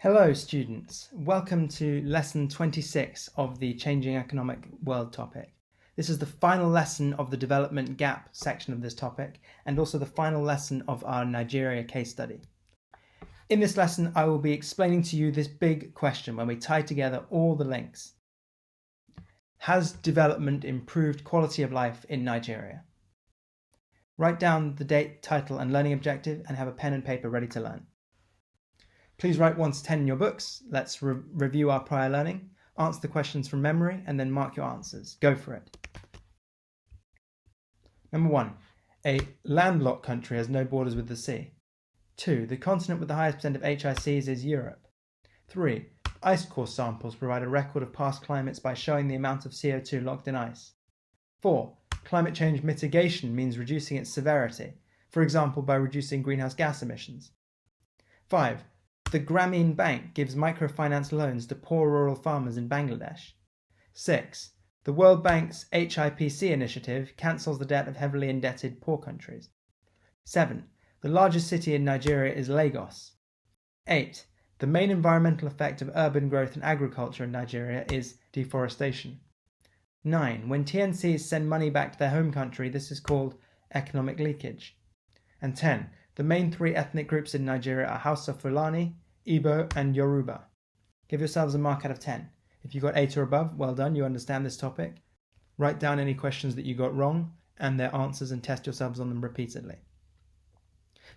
Hello students, welcome to lesson 26 of the Changing Economic World topic. This is the final lesson of the development gap section of this topic and also the final lesson of our Nigeria case study. In this lesson I will be explaining to you this big question when we tie together all the links. Has development improved quality of life in Nigeria? Write down the date, title and learning objective and have a pen and paper ready to learn. Please write 1 to 10 in your books. Let's review our prior learning, answer the questions from memory, and then mark your answers. Go for it. Number 1. A landlocked country has no borders with the sea. 2. The continent with the highest percent of HICs is Europe. 3. Ice core samples provide a record of past climates by showing the amount of CO2 locked in ice. 4. Climate change mitigation means reducing its severity, for example by reducing greenhouse gas emissions. 5. The Grameen Bank gives microfinance loans to poor rural farmers in Bangladesh. 6. The World Bank's HIPC initiative cancels the debt of heavily indebted poor countries. 7. The largest city in Nigeria is Lagos. 8. The main environmental effect of urban growth and agriculture in Nigeria is deforestation. 9. When TNCs send money back to their home country, this is called economic leakage. And 10. The main 3 ethnic groups in Nigeria are Hausa Fulani, Igbo and Yoruba. Give yourselves a mark out of 10. If you got 8 or above, well done, you understand this topic. Write down any questions that you got wrong and their answers and test yourselves on them repeatedly.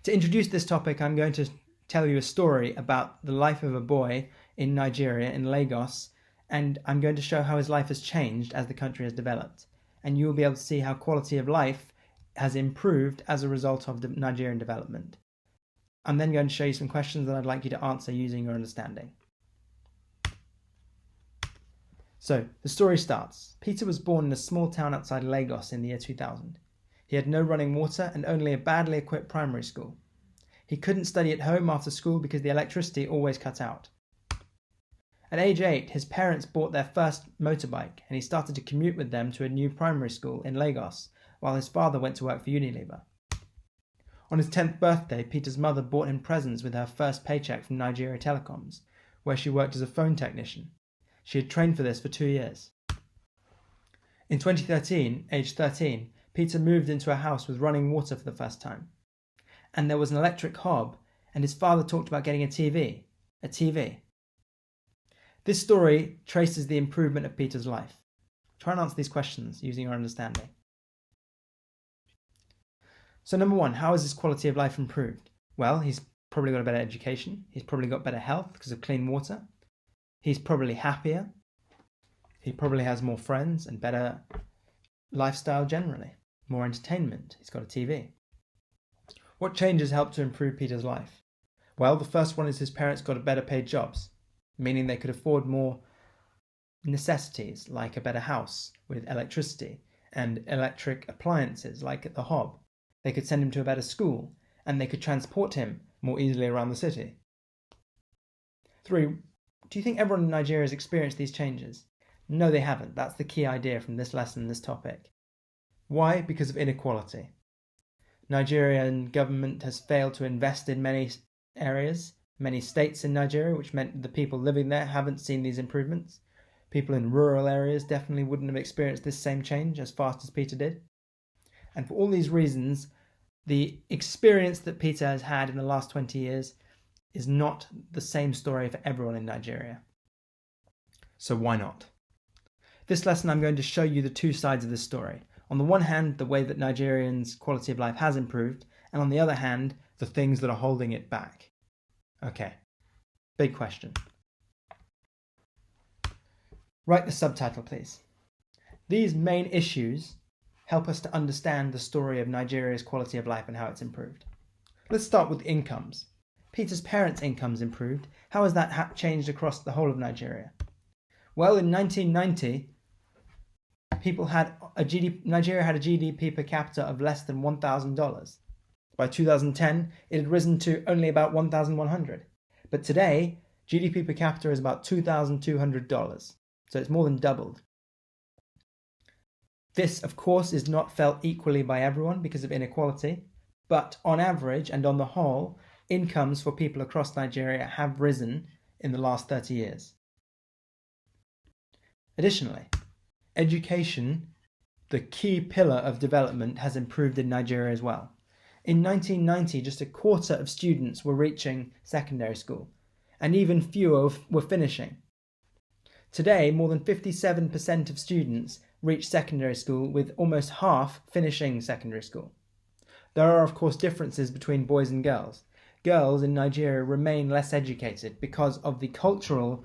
To introduce this topic, I'm going to tell you a story about the life of a boy in Nigeria, in Lagos, and I'm going to show how his life has changed as the country has developed. And you will be able to see how quality of life has improved as a result of the Nigerian development. I'm then going to show you some questions that I'd like you to answer using your understanding. So, the story starts. Peter was born in a small town outside Lagos in the year 2000. He had no running water and only a badly equipped primary school. He couldn't study at home after school because the electricity always cut out. At age 8, his parents bought their first motorbike and he started to commute with them to a new primary school in Lagos, while his father went to work for Unilever. On his 10th birthday, Peter's mother bought him presents with her first paycheck from Nigeria Telecoms, where she worked as a phone technician. She had trained for this for 2 years. In 2013, aged 13, Peter moved into a house with running water for the first time. And there was an electric hob, and his father talked about getting a TV. A TV. This story traces the improvement of Peter's life. Try and answer these questions using your understanding. So number 1, how has his quality of life improved? Well, he's probably got a better education. He's probably got better health because of clean water. He's probably happier. He probably has more friends and better lifestyle generally. More entertainment. He's got a TV. What changes helped to improve Peter's life? Well, the first one is his parents got better paid jobs, meaning they could afford more necessities like a better house with electricity and electric appliances like at the hob. They could send him to a better school, and they could transport him more easily around the city. 3. Do you think everyone in Nigeria has experienced these changes? No, they haven't. That's the key idea from this lesson, this topic. Why? Because of inequality. Nigerian government has failed to invest in many areas, many states in Nigeria, which meant the people living there haven't seen these improvements. People in rural areas definitely wouldn't have experienced this same change as fast as Peter did. And for all these reasons, the experience that Peter has had in the last 20 years is not the same story for everyone in Nigeria. So why not? This lesson I'm going to show you the 2 sides of this story. On the one hand, the way that Nigerians' quality of life has improved, and on the other hand, the things that are holding it back. Okay, big question. Write the subtitle, please. These main issues help us to understand the story of Nigeria's quality of life and how it's improved. Let's start with incomes. Peter's parents' incomes improved. How has that changed across the whole of Nigeria? Well, in 1990, Nigeria had a GDP per capita of less than $1,000. By 2010, it had risen to only about $1,100. But today, GDP per capita is about $2,200. So it's more than doubled. This, of course, is not felt equally by everyone because of inequality, but on average and on the whole, incomes for people across Nigeria have risen in the last 30 years. Additionally, education, the key pillar of development, has improved in Nigeria as well. In 1990, just a quarter of students were reaching secondary school, and even fewer were finishing. Today, more than 57% of students reach secondary school, with almost half finishing secondary school. There are, of course, differences between boys and girls. Girls in Nigeria remain less educated because of the cultural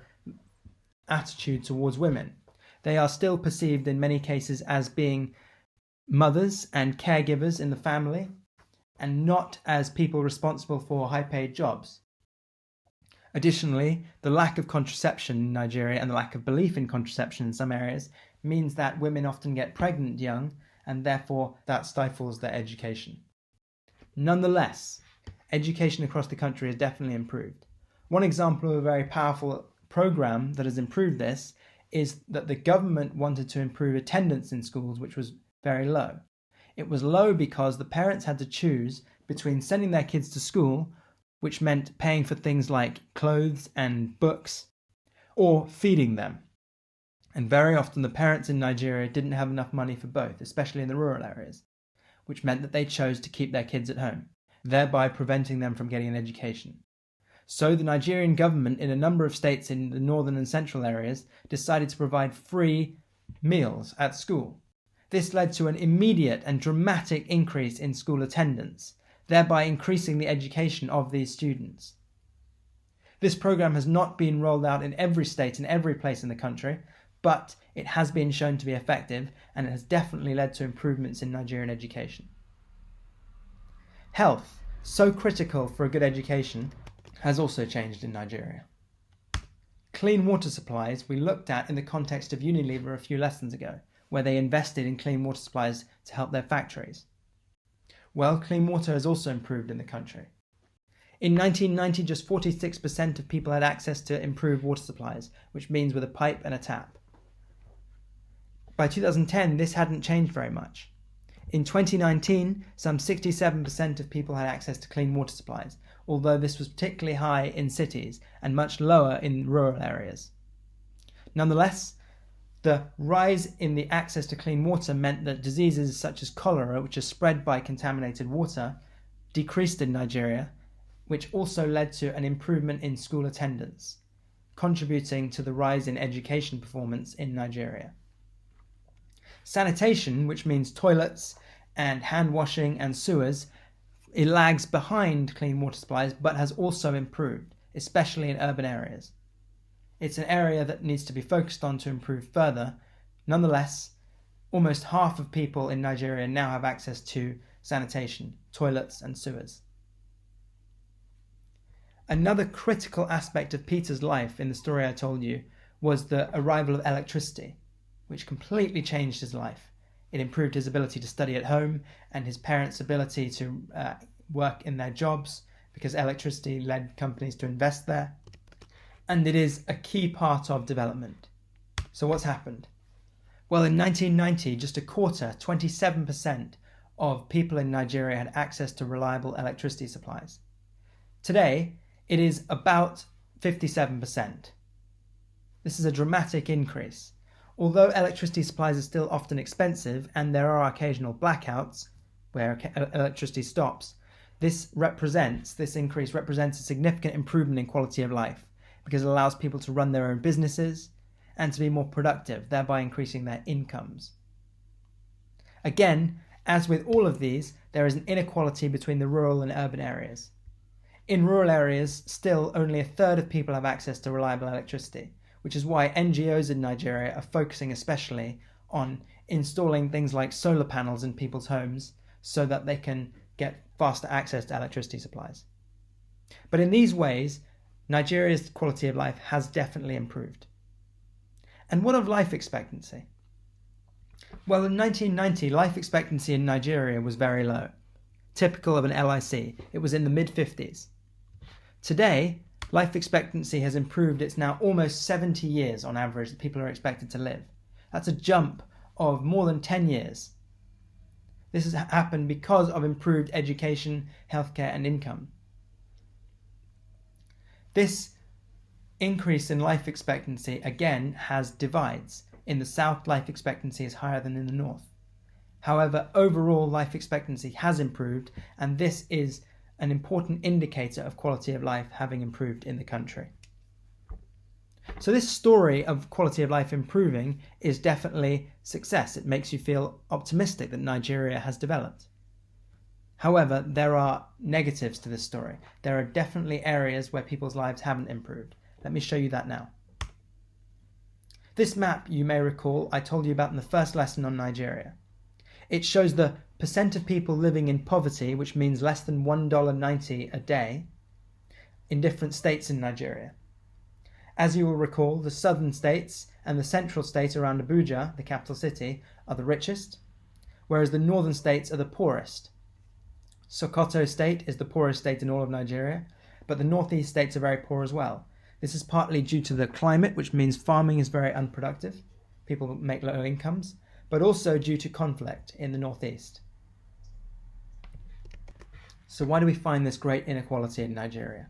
attitude towards women. They are still perceived in many cases as being mothers and caregivers in the family, and not as people responsible for high-paid jobs. Additionally, the lack of contraception in Nigeria and the lack of belief in contraception in some areas means that women often get pregnant young, and therefore that stifles their education. Nonetheless, education across the country has definitely improved. One example of a very powerful program that has improved this is that the government wanted to improve attendance in schools, which was very low. It was low because the parents had to choose between sending their kids to school, which meant paying for things like clothes and books, or feeding them. And very often the parents in Nigeria didn't have enough money for both, especially in the rural areas, which meant that they chose to keep their kids at home, thereby preventing them from getting an education. So the Nigerian government, in a number of states in the northern and central areas, decided to provide free meals at school. This led to an immediate and dramatic increase in school attendance, thereby increasing the education of these students. This program has not been rolled out in every state and every place in the country, but it has been shown to be effective, and it has definitely led to improvements in Nigerian education. Health, so critical for a good education, has also changed in Nigeria. Clean water supplies we looked at in the context of Unilever a few lessons ago, where they invested in clean water supplies to help their factories. Well, clean water has also improved in the country. In 1990, just 46% of people had access to improved water supplies, which means with a pipe and a tap. By 2010, this hadn't changed very much. In 2019, some 67% of people had access to clean water supplies, although this was particularly high in cities and much lower in rural areas. Nonetheless, the rise in the access to clean water meant that diseases such as cholera, which are spread by contaminated water, decreased in Nigeria, which also led to an improvement in school attendance, contributing to the rise in education performance in Nigeria. Sanitation, which means toilets and hand washing and sewers, it lags behind clean water supplies but has also improved, especially in urban areas. It's an area that needs to be focused on to improve further. Nonetheless, almost half of people in Nigeria now have access to sanitation, toilets and sewers. Another critical aspect of Peter's life in the story I told you was the arrival of electricity, which completely changed his life. It improved his ability to study at home and his parents' ability to work in their jobs, because electricity led companies to invest there. And it is a key part of development. So what's happened? Well, in 1990, just a quarter, 27% of people in Nigeria had access to reliable electricity supplies. Today, it is about 57%. This is a dramatic increase. Although electricity supplies are still often expensive and there are occasional blackouts where electricity stops, this increase represents a significant improvement in quality of life, because it allows people to run their own businesses and to be more productive, thereby increasing their incomes. Again, as with all of these, there is an inequality between the rural and urban areas. In rural areas, still only a third of people have access to reliable electricity, which is why NGOs in Nigeria are focusing especially on installing things like solar panels in people's homes so that they can get faster access to electricity supplies. But in these ways, Nigeria's quality of life has definitely improved. And what of life expectancy? Well, in 1990, life expectancy in Nigeria was very low, typical of an LIC. It was in the mid-50s. Today, life expectancy has improved. It's now almost 70 years on average that people are expected to live. That's a jump of more than 10 years. This has happened because of improved education, healthcare, and income. This increase in life expectancy again has divides. In the south, life expectancy is higher than in the north. However, overall life expectancy has improved, and this is an important indicator of quality of life having improved in the country. So this story of quality of life improving is definitely success. It makes you feel optimistic that Nigeria has developed. However, there are negatives to this story. There are definitely areas where people's lives haven't improved. Let me show you that now. This map, you may recall, I told you about in the first lesson on Nigeria. It shows the percent of people living in poverty, which means less than $1.90 a day, in different states in Nigeria. As you will recall, the southern states and the central state around Abuja, the capital city, are the richest, whereas the northern states are the poorest. Sokoto state is the poorest state in all of Nigeria, but the northeast states are very poor as well. This is partly due to the climate, which means farming is very unproductive. People make low incomes, but also due to conflict in the northeast. So why do we find this great inequality in Nigeria?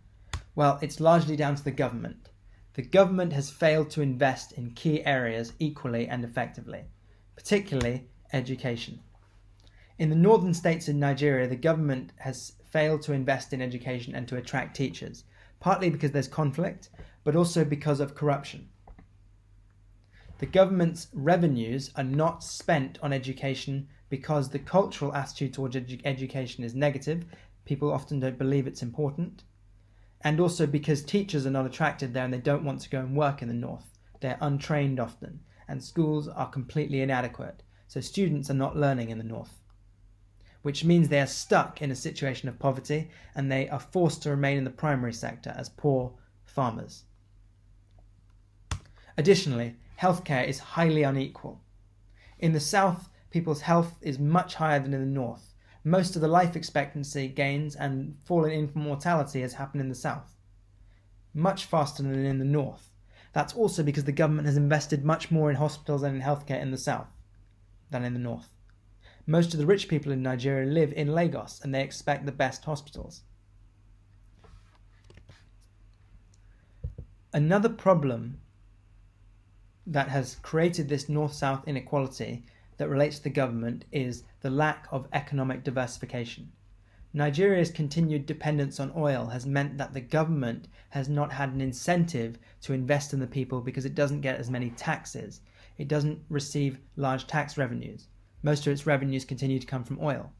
Well, it's largely down to the government. The government has failed to invest in key areas equally and effectively, particularly education. In the northern states in Nigeria, the government has failed to invest in education and to attract teachers, partly because there's conflict, but also because of corruption. The government's revenues are not spent on education because the cultural attitude towards education is negative. People often don't believe it's important. And also because teachers are not attracted there and they don't want to go and work in the north. They're untrained often, and schools are completely inadequate. So students are not learning in the north, which means they are stuck in a situation of poverty and they are forced to remain in the primary sector as poor farmers. Additionally, healthcare is highly unequal. In the south, people's health is much higher than in the north. Most of the life expectancy gains and fall in infant mortality has happened in the south, much faster than in the north. That's also because the government has invested much more in hospitals and in healthcare in the south than in the north. Most of the rich people in Nigeria live in Lagos and they expect the best hospitals. Another problem that has created this north-south inequality that relates to the government is the lack of economic diversification. Nigeria's continued dependence on oil has meant that the government has not had an incentive to invest in the people because it doesn't get as many taxes. It doesn't receive large tax revenues. Most of its revenues continue to come from oil,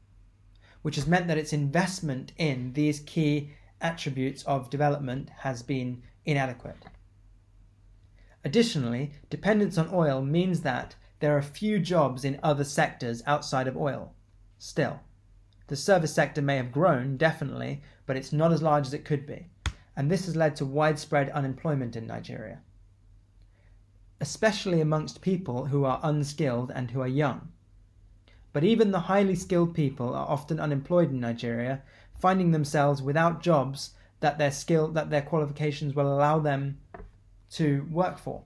which has meant that its investment in these key attributes of development has been inadequate. Additionally, dependence on oil means that there are few jobs in other sectors outside of oil. Still, the service sector may have grown, definitely, but it's not as large as it could be, and this has led to widespread unemployment in Nigeria, especially amongst people who are unskilled and who are young. But even the highly skilled people are often unemployed in Nigeria, finding themselves without jobs that their qualifications will allow them to work for.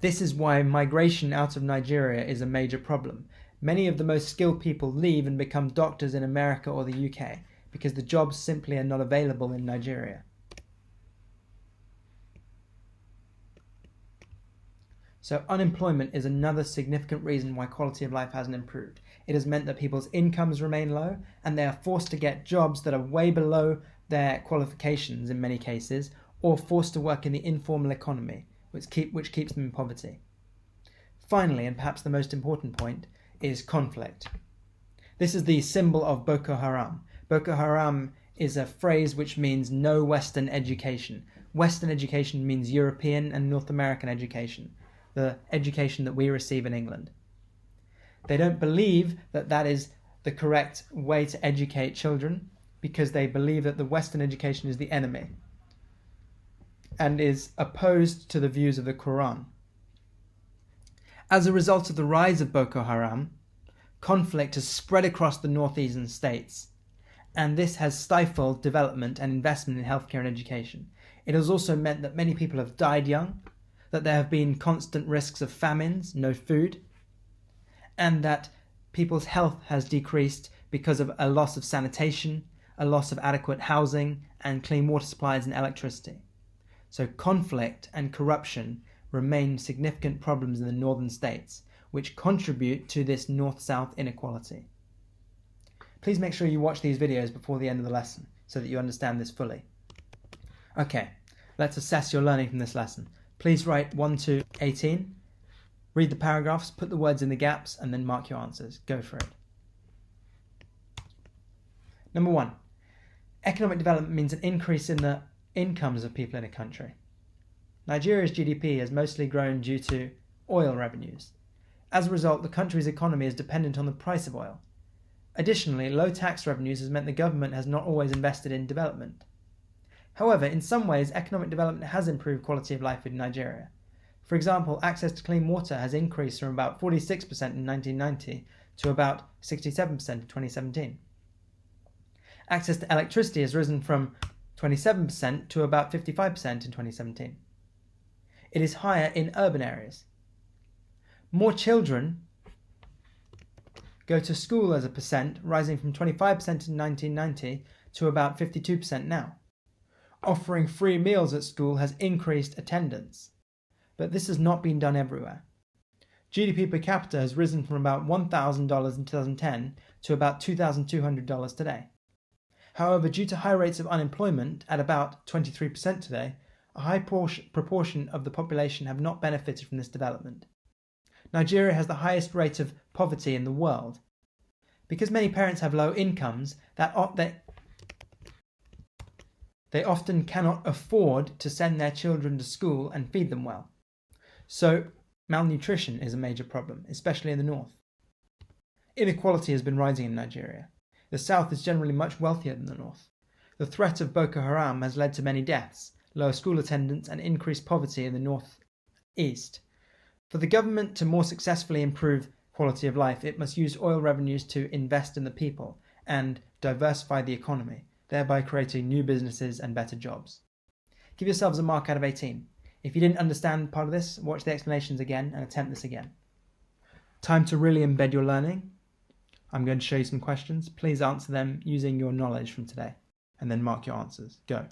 This is why migration out of Nigeria is a major problem. Many of the most skilled people leave and become doctors in America or the UK because the jobs simply are not available in Nigeria. So unemployment is another significant reason why quality of life hasn't improved. It has meant that people's incomes remain low and they are forced to get jobs that are way below their qualifications in many cases, or forced to work in the informal economy, which keeps them in poverty. Finally, and perhaps the most important point, is conflict. This is the symbol of Boko Haram. Boko Haram is a phrase which means no Western education. Western education means European and North American education, the education that we receive in England. They don't believe that that is the correct way to educate children because they believe that the Western education is the enemy and is opposed to the views of the Quran. As a result of the rise of Boko Haram, conflict has spread across the northeastern states, and this has stifled development and investment in healthcare and education. It has also meant that many people have died young, that there have been constant risks of famines, no food, and that people's health has decreased because of a loss of sanitation, a loss of adequate housing, and clean water supplies and electricity. So conflict and corruption remain significant problems in the northern states, which contribute to this north-south inequality. Please make sure you watch these videos before the end of the lesson so that you understand this fully. Okay, let's assess your learning from this lesson. Please write 1 to 18, read the paragraphs, put the words in the gaps, and then mark your answers. Go for it. Number 1. Economic development means an increase in the incomes of people in a country. Nigeria's GDP has mostly grown due to oil revenues. As a result, the country's economy is dependent on the price of oil. Additionally, low tax revenues has meant the government has not always invested in development. However, in some ways, economic development has improved quality of life in Nigeria. For example, access to clean water has increased from about 46% in 1990 to about 67% in 2017. Access to electricity has risen from 27% to about 55% in 2017. It is higher in urban areas. More children go to school as a percent, rising from 25% in 1990 to about 52% now. Offering free meals at school has increased attendance, but this has not been done everywhere. GDP per capita has risen from about $1,000 in 2010 to about $2,200 today. However, due to high rates of unemployment at about 23% today, a high proportion of the population have not benefited from this development. Nigeria has the highest rate of poverty in the world. Because many parents have low incomes, they often cannot afford to send their children to school and feed them well. So, malnutrition is a major problem, especially in the north. Inequality has been rising in Nigeria. The south is generally much wealthier than the north. The threat of Boko Haram has led to many deaths, lower school attendance, and increased poverty in the northeast. For the government to more successfully improve quality of life, it must use oil revenues to invest in the people and diversify the economy, thereby creating new businesses and better jobs. Give yourselves a mark out of 18. If you didn't understand part of this, watch the explanations again and attempt this again. Time to really embed your learning. I'm going to show you some questions. Please answer them using your knowledge from today, and then mark your answers. Go.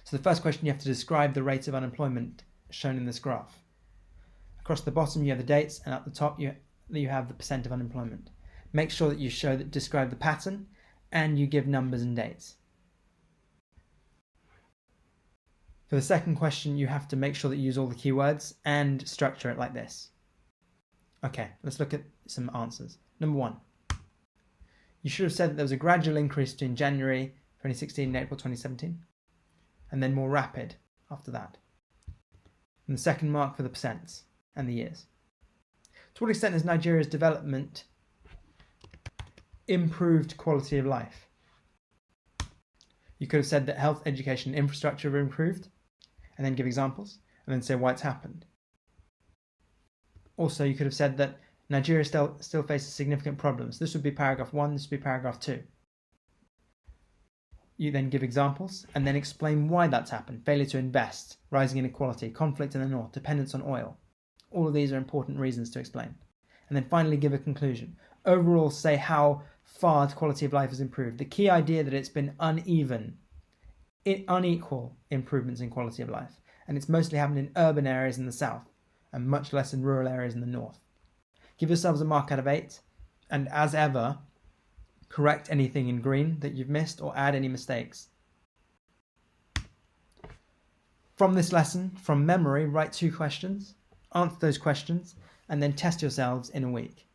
So the first question, you have to describe the rate of unemployment shown in this graph. Across the bottom you have the dates, and at the top you have the percent of unemployment. Make sure that you describe the pattern, and you give numbers and dates. For the second question, you have to make sure that you use all the keywords and structure it like this. Okay, let's look at some answers. Number 1. You should have said that there was a gradual increase between January 2016 and April 2017, and then more rapid after that. And the second mark for the percents and the years. To what extent has Nigeria's development improved quality of life? You could have said that health, education, and infrastructure have improved, and then give examples, and then say why it's happened. Also, you could have said that Nigeria still faces significant problems. This would be paragraph 1, this would be paragraph 2. You then give examples, and then explain why that's happened. Failure to invest, rising inequality, conflict in the north, dependence on oil. All of these are important reasons to explain. And then finally give a conclusion. Overall, say how far the quality of life has improved. The key idea that it's been unequal improvements in quality of life. And it's mostly happened in urban areas in the south, and much less in rural areas in the north. Give yourselves a mark out of 8, and as ever, correct anything in green that you've missed or add any mistakes. From this lesson, from memory, write 2 questions, answer those questions, and then test yourselves in a week.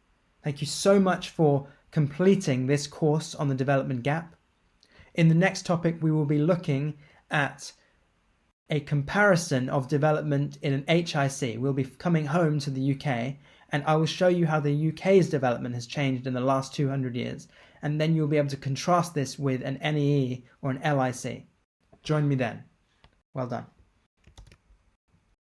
Thank you so much for completing this course on the development gap. In the next topic, we will be looking at a comparison of development in an HIC. We'll be coming home to the UK, and I will show you how the UK's development has changed in the last 200 years, and then you'll be able to contrast this with an NEE or an LIC. Join me then. Well done.